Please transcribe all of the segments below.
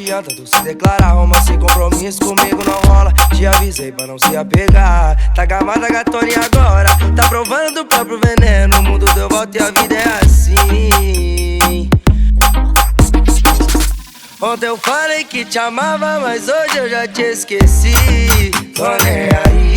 adianta tu se declarar, romance sem compromisso comigo não rola. Te avisei pra não se apegar. Tá gamada gatoninha agora, tá provando do próprio veneno. O mundo deu volta e a vida é assim. Ontem eu falei que te amava, mas hoje eu já te esqueci. Tô nem aí,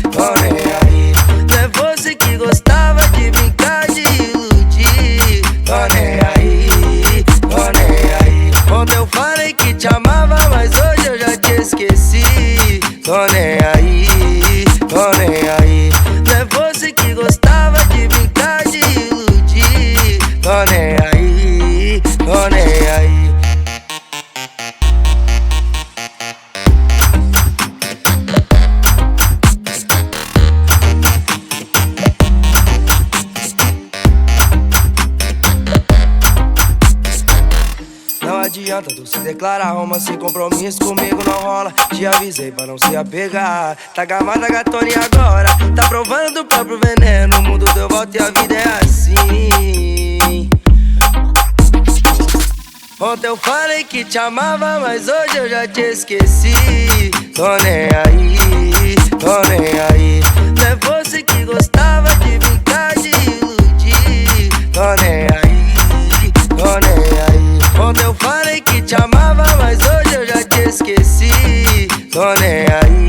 tô nem aí. Não é você que gostava de brincar, de iludir. Tô nem aí, tô nem aí. Ontem eu falei que te amava, mas hoje eu já te esqueci. Tô nem aí, tô nem aí. Não é você que gostava de brincar, de iludir. Tô nem aí, tô nem aí. Não adianta tu se declarar, romance sem compromisso comigo não rola. Te avisei pra não se apegar. Tá gamada gatoninha agora, tá provando do próprio veneno. O mundo deu volta e a vida é assim. Ontem eu falei que te amava, mas hoje eu já te esqueci. Tô nem aí, tô nem aí. Não é você que gostava de brincar, de iludir. Tô nem aí, tô nem aí. Ontem eu falei que te amava, mas hoje eu já te esqueci. Tô nem aí.